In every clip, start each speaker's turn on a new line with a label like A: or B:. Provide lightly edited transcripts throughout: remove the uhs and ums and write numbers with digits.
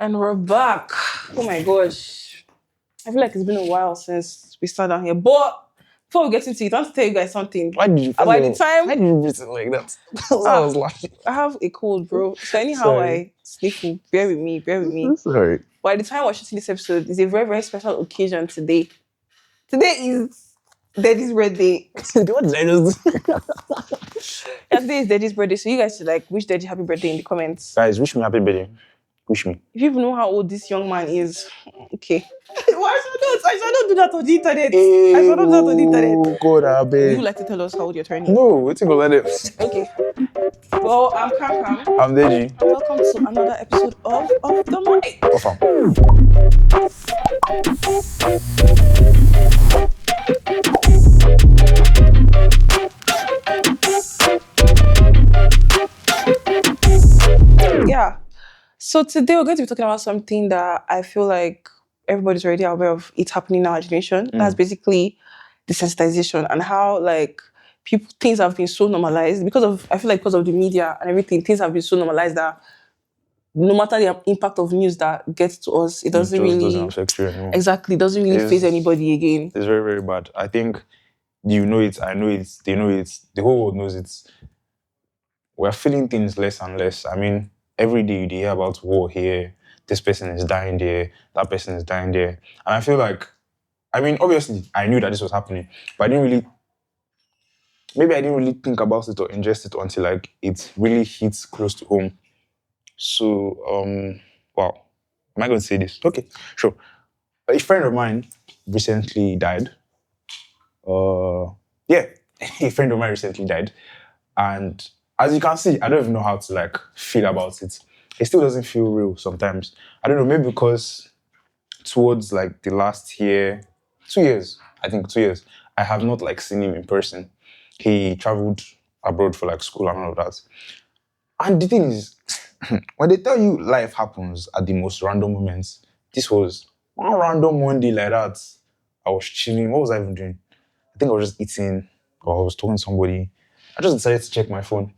A: And we're back. Oh my gosh. I feel like it's been a while since we started down here. But before we get into it, I want to tell you guys something.
B: Why did you?
A: By the time
B: Why did you breathe it like that? I was laughing.
A: I have a cold, bro. So anyhow
B: Sorry.
A: I sniffle. Bear with me.
B: Sorry.
A: By the time we're shooting this episode, it's a very, very special occasion today. Today is Daddy's birthday.
B: What did I just do?
A: Yeah, today is Daddy's birthday. So you guys should wish Daddy happy birthday in the comments.
B: Guys, wish me happy birthday. Wish me.
A: If you even know how old this young man is, okay. Why I shall not do that on the internet. I shall not do that on the internet.
B: God, I
A: Would you
B: beg.
A: like to tell us how old you're turning?
B: No, wait till go let it.
A: Okay. Well, I'm Cam.
B: I'm Deji.
A: And welcome to another episode of The Mic.
B: Offer.
A: Yeah. So today we're going to be talking about something that I feel like everybody's already aware of. It's happening in our generation. That's basically desensitization and how things have been so normalized because of the media and everything. Things have been so normalized that no matter the impact of news that gets to us, it doesn't
B: doesn't affect you anymore.
A: exactly doesn't really
B: It's-
A: phase anybody again.
B: It's very, very bad. I think you know it, I know it, they know it, the whole world knows it. We're feeling things less and less. I mean, every day you hear about war here, this person is dying there, that person is dying there. And I feel like, I mean, obviously, I knew that this was happening, but I didn't really think about it or ingest it until it really hits close to home. So, wow, am I going to say this? Okay, sure. A friend of mine recently died. A friend of mine recently died. And as you can see, I don't even know how to feel about it. It still doesn't feel real sometimes. I don't know, maybe because towards the last year, 2 years, I think 2 years, I have not seen him in person. He traveled abroad for school and all of that. And the thing is, when they tell you life happens at the most random moments, this was one random one day like that. I was chilling. What was I even doing? I think I was just eating or I was talking to somebody. I just decided to check my phone.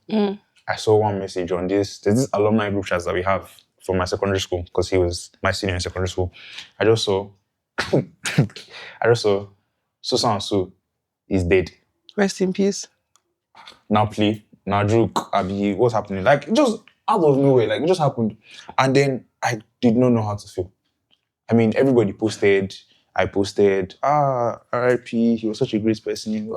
B: I saw one message on there's this alumni group chat that we have from my secondary school because he was my senior in secondary school. I just saw so and so is dead.
A: Rest in peace.
B: Now play, now joke, Abi, what's happening? Just out of nowhere, it just happened. And then I did not know how to feel. I mean, everybody posted. I posted, R.I.P., he was such a great person.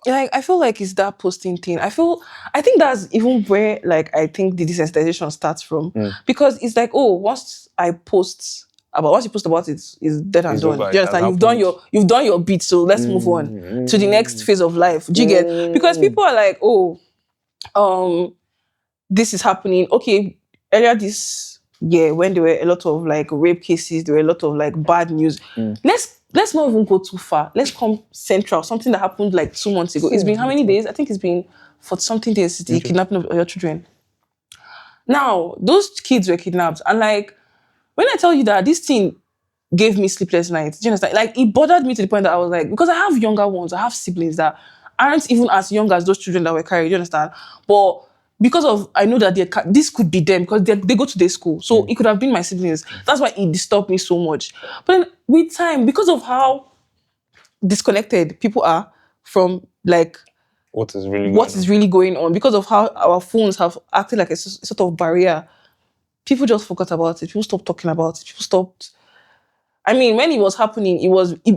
A: I feel like it's that posting thing. I think that's even where I think the desensitization starts from. Because it's once you post about it, it's dead and
B: It's
A: done.
B: over,
A: Do you
B: it has
A: understand? You've done your bit, so let's move on to the next phase of life. Do you get? Because people are like, this is happening. Okay, earlier this year when there were a lot of rape cases, there were a lot of bad news. Let's not even go too far. Let's come central. Something that happened 2 months ago. It's been how many days? I think it's been 40-something days since the kidnapping of your children. Now, those kids were kidnapped. And when I tell you that this thing gave me sleepless nights, do you understand? It bothered me to the point that I was because I have younger ones, I have siblings that aren't even as young as those children that were carried, do you understand? But because of, I know that this could be them because they go to their school. So it could have been my siblings. That's why it disturbed me so much. But then with time, because of how disconnected people are from
B: What is really
A: going on, because of how our phones have acted like a sort of barrier, people just forgot about it. People stopped talking about it. People stopped. I mean, when it was happening,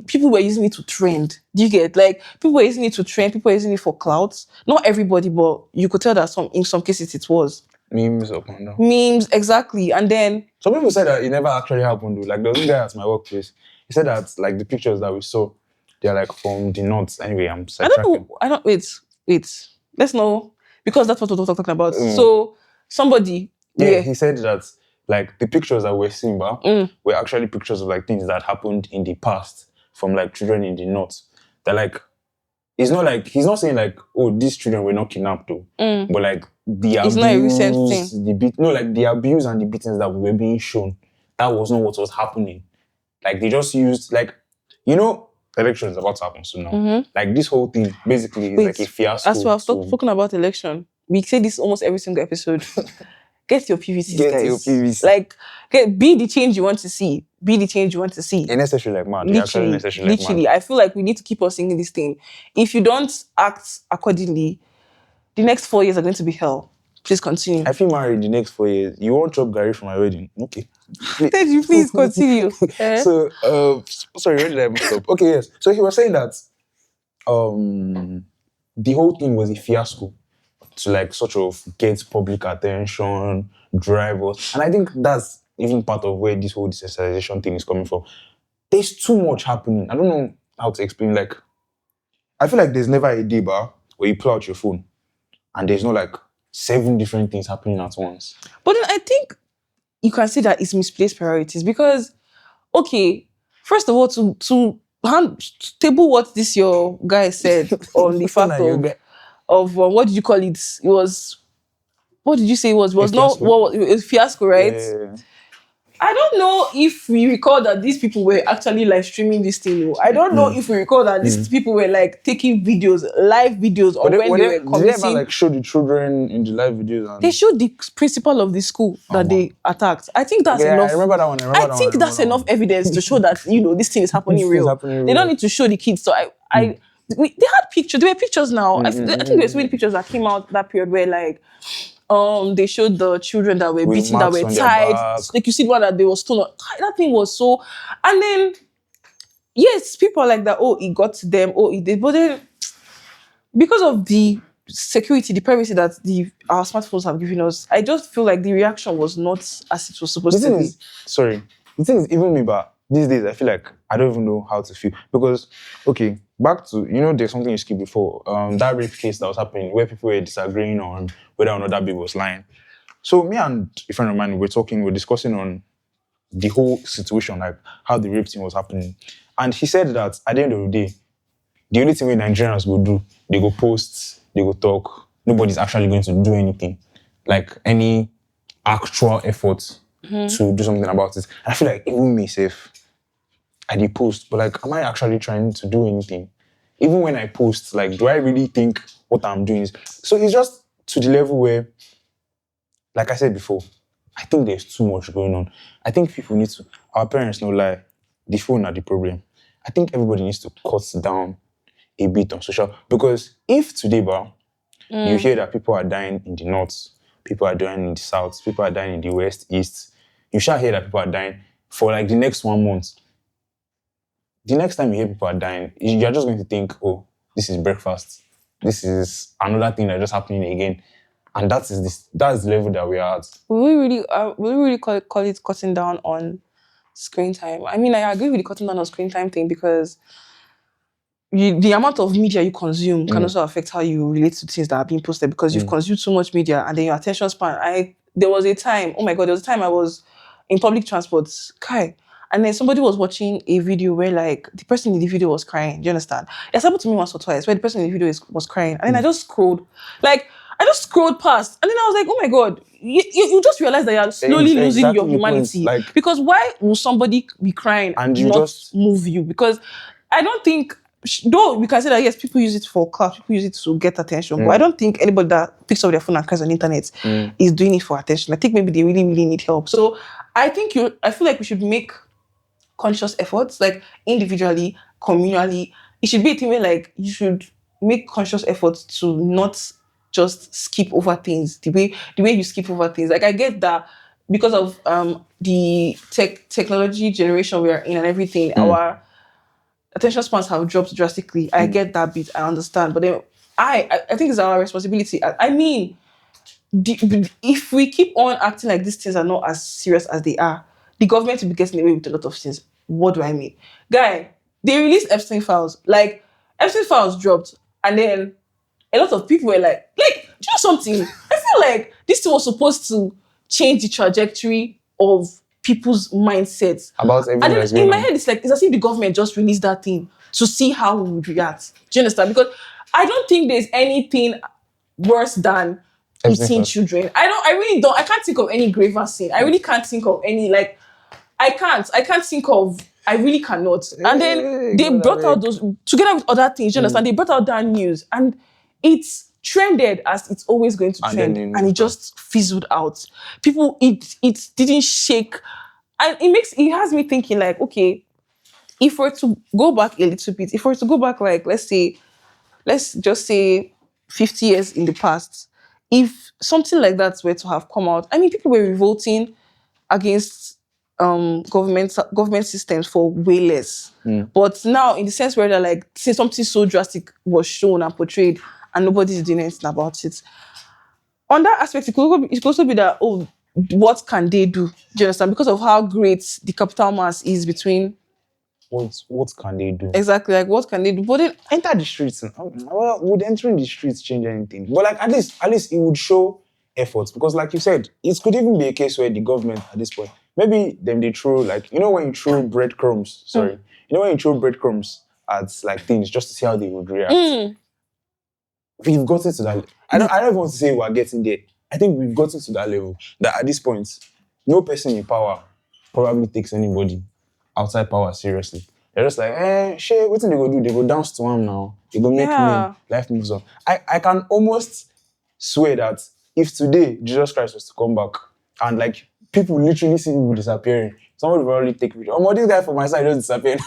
A: people were using it to trend. Do you get? People were using it to trend. People were using it for clouds. Not everybody, but you could tell that in some cases it was.
B: Memes up and down.
A: Memes, exactly. And then
B: Some people said that it never actually happened. There was a guy at my workplace. He said that the pictures that we saw, they're from the north. Anyway, I'm sidetracking.
A: wait. Let's know. Because that's what we're talking about. So somebody
B: He said that the pictures that we're seeing were actually pictures of things that happened in the past from children in the north. That it's not he's not saying these children were not kidnapped though. But the
A: It's
B: abuse,
A: not a recent thing.
B: the abuse and the beatings that were being shown, that was not what was happening. They just used election is about to happen soon now. This whole thing basically is a fiasco.
A: As we have spoken about election, we say this almost every single episode. get your PVCs,
B: Get
A: guys.
B: your PVC.
A: Like, be the change you want to see. Be the change you want to see.
B: And necessary like mad. They're actually
A: Literally,
B: necessary like
A: literally.
B: mad.
A: I feel like we need to keep on singing this thing. If you don't act accordingly, the next 4 years are going to be hell. Please continue.
B: I feel married the next 4 years. You won't chop Gary for my wedding. Okay.
A: Teju, please continue.
B: So, sorry, where did I mess up? Okay, yes. So he was saying that the whole thing was a fiasco to like sort of get public attention, drive us. And I think that's even part of where this whole desensitization thing is coming from. There's too much happening. I don't know how to explain. Like, I feel like there's never a day bar where you pull out your phone and there's no like 7 different things happening at once.
A: But then I think you can say that it's misplaced priorities because, okay, first of all, to table what this your guy said on the fact of what did you call it? It was, what did you say it was? It was not what it was fiasco, right?
B: Yeah.
A: I don't know if we recall that these people were actually live streaming this thing. I don't know if we recall that these people were like taking videos, live videos, or when they were
B: did they ever
A: committing.
B: like show the children in the live videos? And
A: They showed the principal of the school that they attacked. I think that's enough.
B: I remember that one.
A: I think that's enough evidence to show that this thing is happening real. They don't need to show the kids. So they had pictures. There were pictures now. I think there's so many pictures that came out that period where like they showed the children that were beaten, that were tied. Like you see the one that they were stoned. That thing was so. And then yes, people are like that. Oh, it got to them. Oh, it did. But then because of the security, the privacy that our smartphones have given us, I just feel like the reaction was not as it was supposed to be.
B: The thing is, even me, but these days I feel like I don't even know how to feel because, okay, back to there's something you skipped before. That rape case that was happening where people were disagreeing on whether or not that baby was lying. So me and a friend of mine we're discussing on the whole situation, like how the rape thing was happening, and he said that at the end of the day, the only thing we Nigerians will do, they go post, they go talk. Nobody's actually going to do anything, like any actual effort to do something about it. And I feel like even me, safe, I did post, but like, am I actually trying to do anything? Even when I post, like, do I really think what I'm doing is... So it's just to the level where, like I said before, I think there's too much going on. I think people need to... Our parents no lie, the phone are the problem. I think everybody needs to cut down a bit on social... Because if today, you hear that people are dying in the north, people are dying in the south, people are dying in the west, east, you shall hear that people are dying for like the next 1 month. The next time you hear people are dying, you're just going to think, oh, this is breakfast. This is another thing that's just happening again. And that's the level that we are at.
A: Will we really call it cutting down on screen time? I mean, I agree with the cutting down on screen time thing because the amount of media you consume can also affect how you relate to things that are being posted because you've consumed so much media and then your attention span. There was a time I was in public transport, and then somebody was watching a video where like the person in the video was crying. Do you understand? It's happened to me once or twice where the person in the video was crying, and then I just scrolled past, and then I was like, oh my god, you just realize that you're slowly losing your humanity. Because why will somebody be crying and not just move you? Because I don't think, though we can say that yes, people use it for clout, people use it to get attention, but I don't think anybody that picks up their phone and cries on the internet is doing it for attention. I think maybe they really, really need help. So I feel like we should make conscious efforts, like individually, communally. It should be a thing where like you should make conscious efforts to not just skip over things the way you skip over things. Like I get that because of the technology generation we are in and everything, our attention spans have dropped drastically. I get that bit, I understand, but then I think it's our responsibility. I mean, if we keep on acting like these things are not as serious as they are, the government will be getting away with a lot of things. What do I mean? Guy, they released Epstein files. Like, Epstein files dropped, and then a lot of people were like, do you know something? I feel like this thing was supposed to change the trajectory of people's mindsets.
B: About everything.
A: And then in my head, it's as if the government just released that thing to see how we would react. Do you understand? Because I don't think there's anything worse than eating children. I really don't. I can't think of any graver sin. I really can't think of any, I can't think of, I really cannot. And then they brought out those, together with other things, you understand? They brought out that news. And it's trended as it's always going to
B: And
A: trend,
B: then
A: and it just fizzled out. People, it didn't shake, and it has me thinking like, okay, if we're to go back a little bit, if we're to go back like let's just say 50 years in the past, if something like that were to have come out, I mean, people were revolting against government systems for way less. But now, in the sense where they're like, since something so drastic was shown and portrayed, and nobody's doing anything about it. On that aspect, it could also be that, oh, what can they do? Do you understand? Because of how great the capital mass is between.
B: What can they do?
A: Exactly, like what can they do? But then
B: Enter the streets. Well, would entering the streets change anything? But like at least it would show efforts, because like you said, it could even be a case where the government at this point, maybe they throw, like, when you throw breadcrumbs. Sorry, when you throw breadcrumbs at like things just to see how they would react. We've gotten to that. I don't even want to say we're getting there. I think we've gotten to that level that at this point, no person in power probably takes anybody outside power seriously. They're just like, shit, what do they go do? They go dance to him now. They go make me. Life moves on. I can almost swear that if today Jesus Christ was to come back and like people literally see people disappearing, somebody will probably take video. Oh, this guy from my side just disappeared.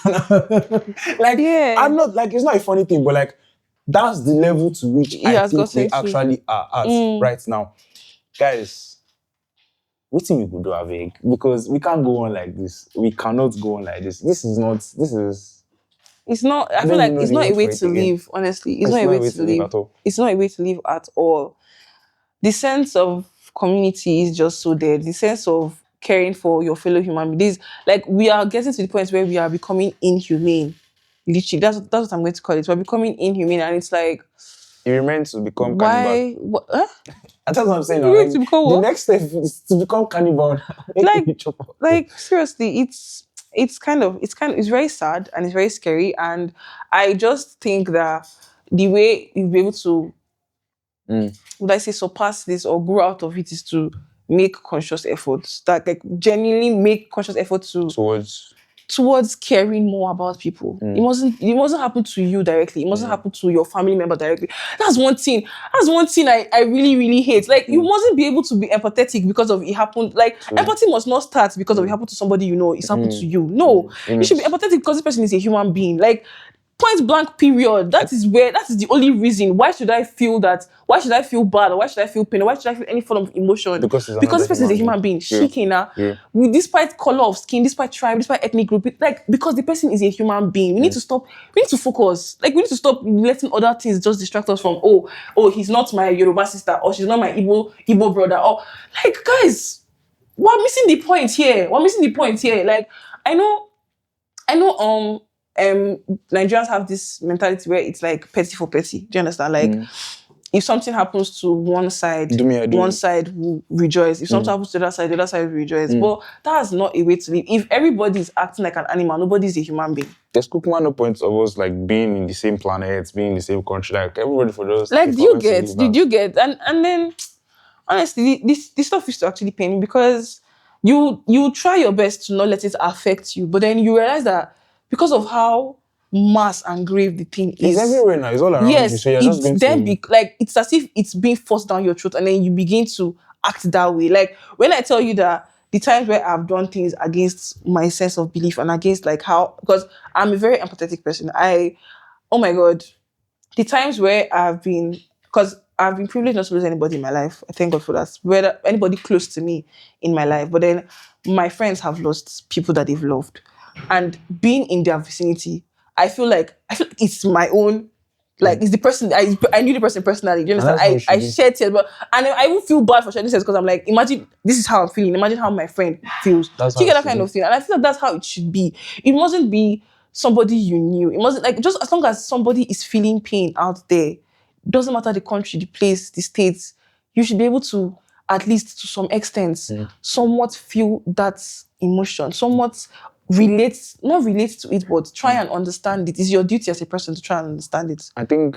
B: Like, I'm not like, it's not a funny thing, but like that's the level to which I think we actually are at right now. Guys, what thing we could do, Aveg? Because we can't go on like this. We cannot go on like this. It's
A: not, I feel like it's not a way to live, honestly. It's not a way to live
B: at all.
A: It's not a way to live at all. The sense of community is just so dead. The sense of caring for your fellow human beings. Like, we are getting to the point where we are becoming inhumane. Literally, that's what I'm going to call it. We're becoming inhumane, and it's like,
B: it remains to become
A: cannibal.
B: What? That's what I'm saying. Like, the next step is to become cannibal.
A: like seriously, it's very sad and it's very scary. And I just think that the way you'll be able to, would I say, surpass this or grow out of it is to make conscious efforts. That like genuinely make conscious efforts towards caring more about people. It mustn't happen to you directly. It mustn't happen to your family member directly. That's one thing I really, really hate. Like, you mustn't be able to be empathetic because of it happened. Like, empathy must not start because of it happened to somebody you know. It's happened to you. No. You should be empathetic because this person is a human being. Like, point blank, period. That is the only reason. Why should I feel bad? Or why should I feel pain? Or why should I feel any form of emotion?
B: Because this
A: person is a human being. Despite color of skin, despite tribe, despite ethnic group, like, because the person is a human being. We need to stop. We need to focus. Like, we need to stop letting other things just distract us from, oh, he's not my Yoruba sister, or she's not my Igbo brother. Or, like, guys, we're missing the point here. Like, I know Nigerians have this mentality where it's like petty for petty. Do you understand? Like, if something happens to one side, one side will rejoice. If something happens to the other side will rejoice. But that's not a way to live. If everybody is acting like an animal, nobody's a human being.
B: There's no points of us like being in the same planet, being in the same country. Like, everybody for those.
A: Like, did you get? And then, honestly, this stuff used to actually pain me, because you try your best to not let it affect you, but then you realize that because of how mass and grave the thing is.
B: It's everywhere now. It's all around you. So you're just going to...
A: like, it's as if it's being forced down your throat, and then you begin to act that way. Like, when I tell you that the times where I've done things against my sense of belief and against like how, because I'm a very empathetic person. Oh my God, the times where because I've been privileged not to lose anybody in my life. I thank God for that. Whether anybody close to me in my life, but then my friends have lost people that they've loved. And being in their vicinity, I feel like it's my own, like, it's the person, I knew the person personally, do you understand? I shared tears, and I even feel bad for sharing tears, because I'm like, imagine, this is how I'm feeling, imagine how my friend feels. So you get that kind of thing, and I feel like that's how it should be. It mustn't be somebody you knew. It mustn't, like, just as long as somebody is feeling pain out there, doesn't matter the country, the place, the states, you should be able to, at least to some extent, somewhat feel that emotion, somewhat not relate to it, but try and understand it. It's your duty as a person to try and understand it.
B: I think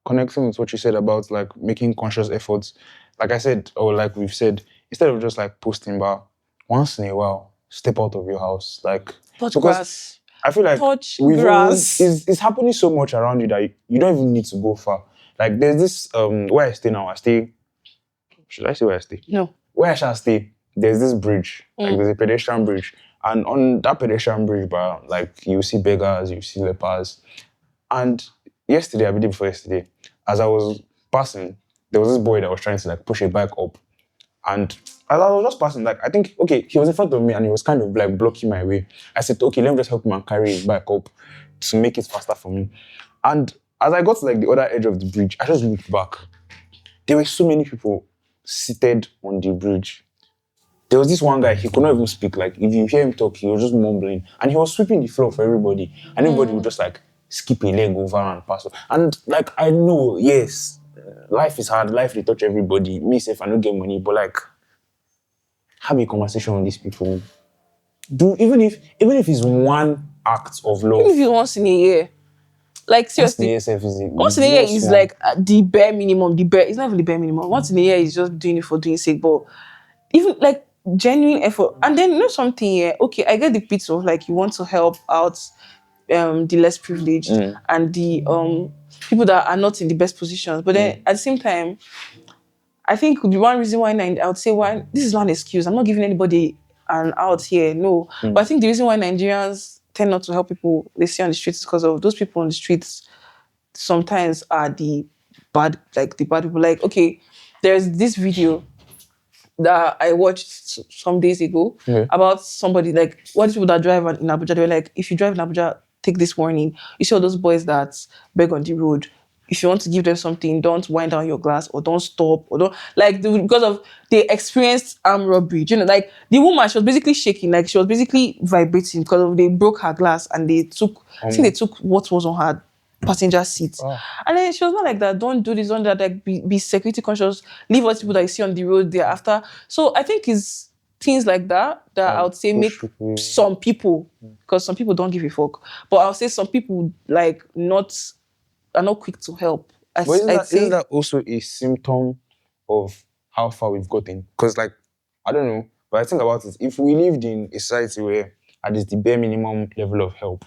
B: connecting with what you said about like making conscious efforts, like I said, or like we've said, instead of just like posting bar, once in a while, step out of your house, like
A: touch grass.
B: I feel like
A: touch grass.
B: It's happening so much around you that you don't even need to go far. Like there's this where I stay now. I stay. Should I say where I stay?
A: No.
B: Where I shall stay, there's this bridge. Like there's a pedestrian bridge. And on that pedestrian bridge, but like you see beggars, you see lepers. And yesterday, I believe before yesterday, as I was passing, there was this boy that was trying to like push a bike up. And as I was just passing, like I think, okay, he was in front of me and he was kind of like blocking my way. I said, okay, let me just help him and carry his bike up to make it faster for me. And as I got to like the other edge of the bridge, I just looked back. There were so many people seated on the bridge. There was this one guy, he could not even speak. Like, if you hear him talk, he was just mumbling. And he was sweeping the floor for everybody. And everybody would just like skip a leg over and pass. And like, I know, yes, life is hard. Life, they touch everybody. Me, if I don't get money, but like, have a conversation with these people. Even if it's one act of love.
A: Even if it's once in a year. Like, seriously. Once in a year is like the bare minimum. It's not even the bare minimum. Once in a year is just doing it for doing sake. But even like genuine effort. And then, you know something here? Okay, I get the bits of like you want to help out the less privileged and the people that are not in the best positions. But then at the same time, I think the one reason why I would say why this is not an excuse. I'm not giving anybody an out here, no. But I think the reason why Nigerians tend not to help people they see on the streets is because of those people on the streets sometimes are the bad people. Like, okay, there's this video that I watched some days ago about somebody, like, what people that drive in Abuja, they were like, if you drive in Abuja, take this warning. You see all those boys that beg on the road. If you want to give them something, don't wind down your glass or don't stop or don't, like, because of they experienced armed robbery. You know, like the woman, she was basically shaking, like she was basically vibrating because of they broke her glass and they took, I think they took what was on her passenger seat. And then she was not like that, don't do this, don't do that, like be security conscious, leave all the people that you see on the road thereafter. So I think it's things like that I would say make some people, because some people don't give a fuck, but I would say some people like are not quick to help.
B: But isn't that also a symptom of how far we've gotten? Because like, I don't know, but I think about it, if we lived in a society where at least the bare minimum level of help,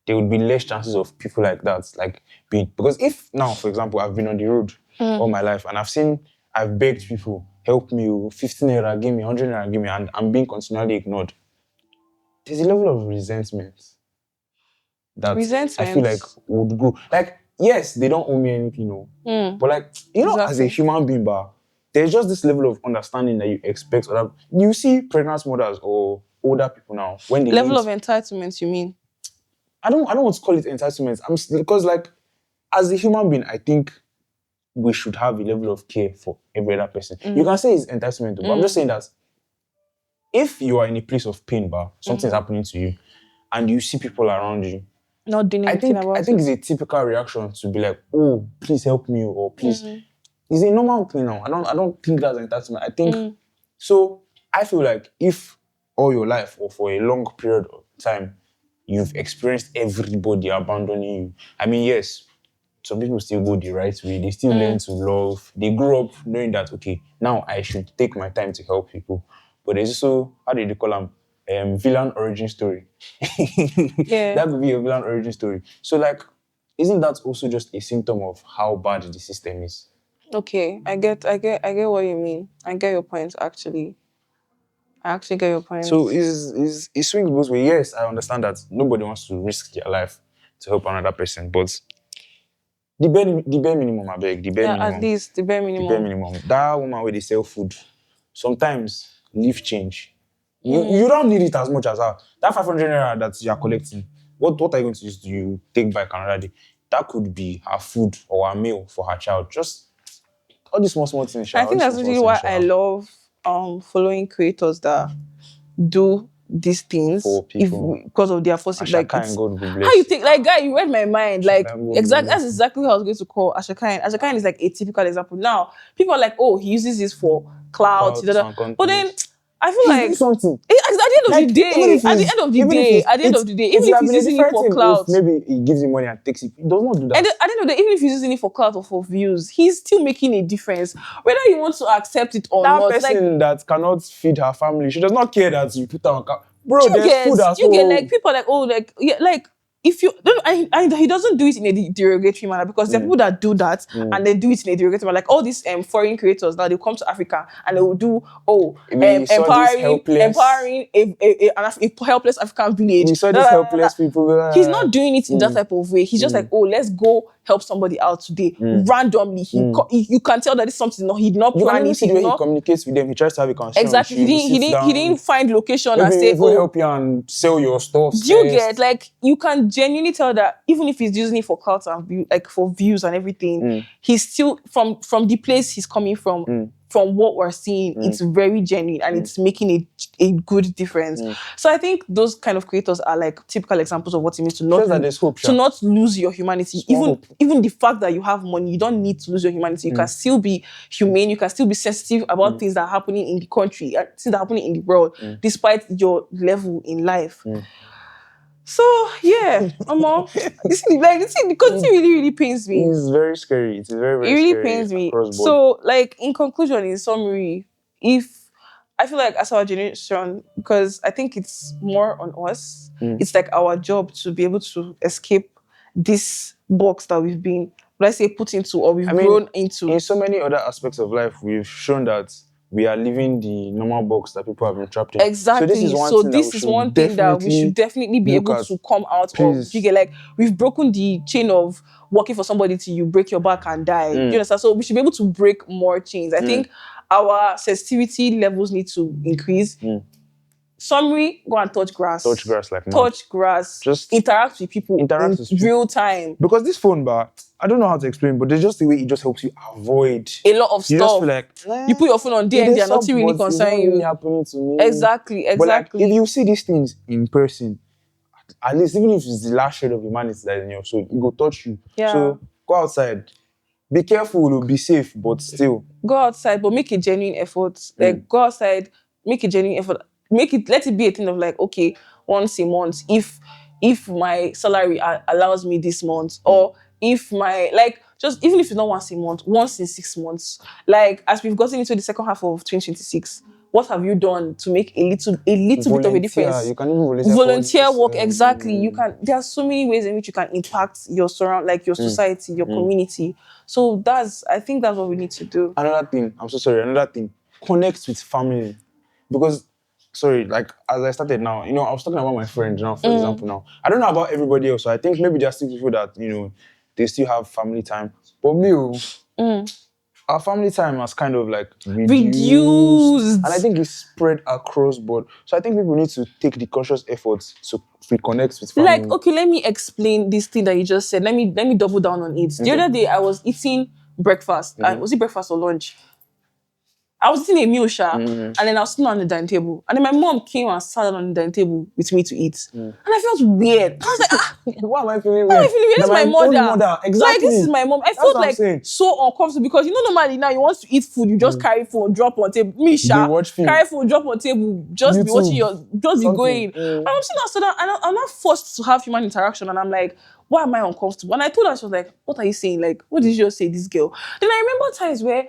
B: there would be less chances of people like that, like because if now, for example, I've been on the road all my life and I've begged people, help me, 15 naira, give me, 100 naira, give me, and I'm being continually ignored. There's a level of resentment that I feel like would grow. Like, yes, they don't owe me anything, no. But like, you know, as a human being, there's just this level of understanding that you expect. You see pregnant mothers or older people now when they
A: level of entitlement, you mean?
B: I don't want to call it entitlement. Because like, as a human being, I think we should have a level of care for every other person. You can say it's entitlement, but I'm just saying that if you are in a place of pain, something's happening to you, and you see people around you
A: not doing anything about it.
B: I think it's a typical reaction to be like, oh, please help me, or please. It's a normal thing now. I don't think that's entitlement. I think so. I feel like if all your life or for a long period of time you've experienced everybody abandoning you. I mean, yes, some people still go the right way. They still learn to love. They grow up knowing that, okay, now I should take my time to help people. But there's also, how do you call them? Villain origin story. That could be a villain origin story. So like, isn't that also just a symptom of how bad the system is?
A: Okay, I get what you mean. I get your point, actually. I actually get your point.
B: So it swings both ways. Yes, I understand that nobody wants to risk their life to help another person, but the bare minimum, I beg. The bare minimum.
A: At least the bare minimum.
B: The bare minimum. That woman where they sell food, sometimes leave change. You don't need it as much as her. That 500 naira that you are collecting, what are you going to use? Do you take back another day? That could be her food or her meal for her child. Just all these small things.
A: I think that's really why I love following creators that do these things
B: for people
A: because of their forces. Like,
B: God will bless.
A: How you think, like, guy, you read my mind. Like, exactly, that's exactly what I was going to call Ashakain. Ashakain is like a typical example. Now, people are like, oh, he uses this for clout, but then I feel like
B: something.
A: At the end of the day, even if he's using it for clout,
B: maybe he gives him money and takes it. He does not do that.
A: And at the end of the day, even if he's using it for clout or for views, he's still making a difference. Whether he wants to accept it or not.
B: That person that cannot feed her family, she does not care that you put her on. Bro, there's food as well.
A: You get like people like, oh, like, yeah, like if you don't, he doesn't do it in a derogatory manner, because there are people that do that and they do it in a derogatory manner. Like all these foreign creators now, they come to Africa and they will do
B: We saw these
A: empowering a helpless African village.
B: We saw these helpless people.
A: He's not doing it in that type of way. He's just like, oh, let's go help somebody out today. Randomly, you can tell that this is something he did not
B: You
A: plan
B: can even
A: it.
B: see the way he communicates with them. He tries to have a conversation.
A: Exactly.
B: with you.
A: He didn't find location and
B: Maybe
A: say,
B: he will help you and sell your stuff.
A: do you get, like, you can genuinely tell that even if he's using it for clout and view, like for views and everything, he's still from the place he's coming from what we're seeing, it's very genuine and it's making a good difference. So I think those kind of creators are like typical examples of what it means to not
B: that there's hope,
A: to not lose your humanity.
B: Small
A: Even the fact that you have money, you don't need to lose your humanity. You can still be humane. You can still be sensitive about things that are happening in the country, things that are happening in the world, despite your level in life. So yeah, this because it really pains me.
B: It's very scary. It's very, very
A: It really
B: scary
A: pains me.
B: across board.
A: So, like, in conclusion, in summary, if I feel like as our generation, because I think it's more on us, it's like our job to be able to escape this box that we've been, let's say, put into or we've grown into.
B: In so many other aspects of life, we've shown that we are living the normal box that people have been trapped in.
A: Exactly. So this is one thing that we should definitely be able to come out of. You get, like, we've broken the chain of working for somebody till you break your back and die. Do you understand? So we should be able to break more chains. I think our sensitivity levels need to increase. Summary, go and touch grass.
B: Touch grass like mad.
A: Touch grass. Just interact with people in real time.
B: Because this phone bar, I don't know how to explain, but there's just the way it just helps you avoid
A: a lot of
B: you
A: stuff.
B: Just feel like,
A: you put your phone on DND and nothing really concerns you.
B: Really happening to me.
A: Exactly.
B: But like, if you see these things in person, at least even if it's the last shade of humanity that is in your soul, it will touch you.
A: Yeah.
B: So go outside. Be careful, be safe, but still.
A: Go outside, but make a genuine effort. Like, go outside, make a genuine effort. Let it be a thing of like, okay, once a month, if my salary allows me this month, or if my, like, just even if it's not once a month, once in 6 months, like, as we've gotten into the second half of 2026, what have you done to make a little bit of a difference?
B: You can even
A: volunteer work. Exactly. You can. There are so many ways in which you can impact your your society, your community. So I think that's what we need to do.
B: Another thing, I'm so sorry. Another thing, connect with family, because. Sorry, like, as I started now, I was talking about my friends now, for example, now. I don't know about everybody else, so I think maybe there are still people that, they still have family time. But me, our family time has kind of like reduced. And I think it's spread across board. So I think people need to take the conscious efforts to reconnect with family.
A: Like, okay, let me explain this thing that you just said. Let me double down on it. The other day, I was eating breakfast. Was it breakfast or lunch? I was eating a meal, and then I was sitting on the dining table. And then my mom came and sat on the dining table with me to eat. And I felt weird. I was like,
B: why am I feeling weird?
A: This is my mother.
B: Exactly.
A: Like, this is my mom. I felt like so uncomfortable because, normally now you want to eat food, you just carry phone, drop on table. Me, carry phone, drop on table, just be watching just be going. And I'm sitting down, and I'm not forced to have human interaction. And I'm like, why am I uncomfortable? And I told her, she was like, what are you saying? Like, what did you just say, this girl? Then I remember times where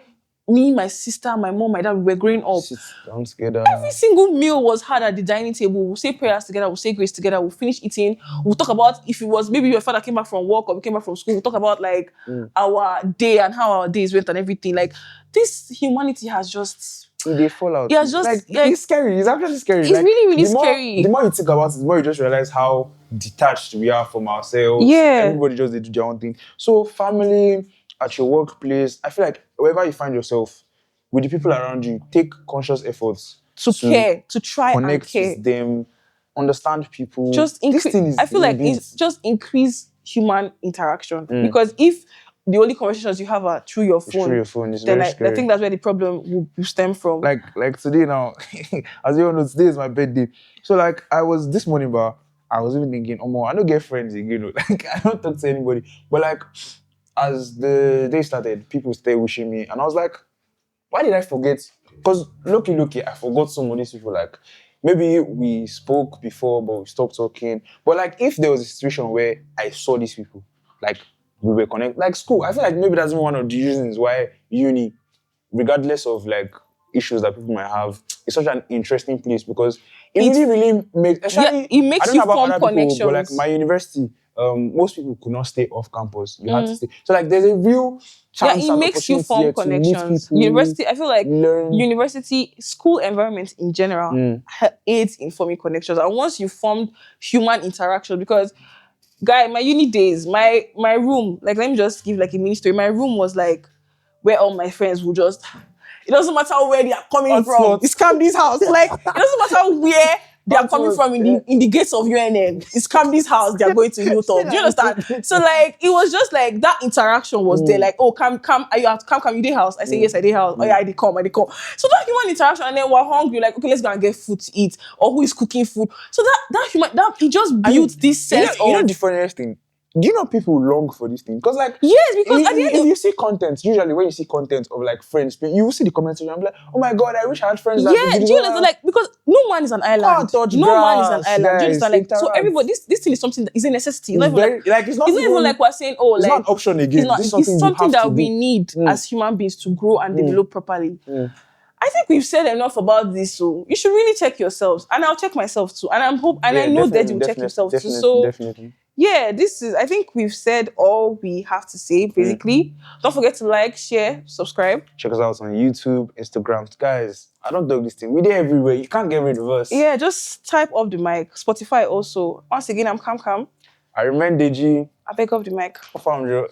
A: me, my sister, my mom, my dad, we were growing up.
B: I'm scared.
A: Every single meal was had at the dining table. We'll say prayers together, we'll say grace together, we'll finish eating. We'll talk about if it was maybe your father came back from work or we came back from school. We'll talk about like our day and how our days went and everything. Like, this humanity has just...
B: They fall out.
A: Yeah, just...
B: like, it's scary. It's actually scary.
A: It's really, really scary.
B: The more you think about it, the more you just realize how detached we are from ourselves.
A: Yeah.
B: Everybody just they do their own thing. So family, at your workplace, I feel like wherever you find yourself, with the people around you, take conscious efforts
A: to care, to try and care.
B: Connect with them, understand people.
A: Just increase. I feel like it's just increase human interaction. Because if the only conversations you have are through your phone,
B: it's
A: then
B: very scary.
A: I think that's where the problem will stem from.
B: Like today now, as you all know, today is my birthday. So like this morning, but I was even thinking, I don't get friends again. Like, I don't talk to anybody. But like, as the day started, people started wishing me, and I was like, why did I forget? Because lucky, I forgot some of these people. Like, maybe we spoke before, but we stopped talking. But like, if there was a situation where I saw these people, like, we were connected, like school, I feel like maybe that's one of the reasons why uni, regardless of like issues that people might have, is such an interesting place because it really makes, especially,
A: it makes you form connections.
B: But like my university, most people could not stay off campus. You had to stay. So like there's a real chance
A: It
B: and
A: makes you
B: opportunity
A: form
B: here to meet
A: connections.
B: people,
A: University, I feel like
B: learn.
A: university, school environment in general aids in forming connections. And once you formed human interaction, because guy, my uni days, my room, like let me just give like a mini story. My room was like where all my friends would just, it doesn't matter where they are coming from.
B: Hotspots.
A: It's Camdy's house. Like it doesn't matter where they are coming
B: Hotspots,
A: from in the gates of UNN. It's Camdy's house. They are going to Hilltop. Do you understand? So like it was just like that interaction was there. Like, oh, come, are you have to come, you did house? I say yes, I did house. Oh yeah, I did come. So that human interaction, and then we're hungry. Like, okay, let's go and get food to eat, or who is cooking food. So that human, that it just built this sense
B: you know
A: of.
B: the funniest thing? Do you know people long for this thing? Because like
A: Yes, because at the end
B: if you see content, usually when you see content of like friends, you will see the comments and I'm like, oh my god, I wish I had friends that
A: Yeah, do you understand? Like, because no man is an island.
B: touch
A: No man is an
B: grass,
A: island. Do you
B: guys,
A: understand? Like, so
B: interact.
A: everybody, this thing is something that is a necessity. It's
B: It's
A: not even
B: very, like it's not
A: even like we're saying, oh,
B: it's
A: like
B: not an option again.
A: it's not.
B: This is
A: It's something
B: you have
A: that
B: to
A: we
B: do.
A: need as human beings to grow and develop properly. I think we've said enough about this, so you should really check yourselves, and I'll check myself too. And I know that you'll check yourself too. So
B: definitely.
A: yeah, I think we've said all we have to say, basically. Don't forget to like, share, subscribe.
B: Check us out on YouTube, Instagram. Guys, I don't do this thing. We're there everywhere. You can't get rid of us.
A: Yeah, just type off the mic. Spotify also. Once again, I'm Cam.
B: I remember Deji.
A: I beg off the mic.
B: I found you.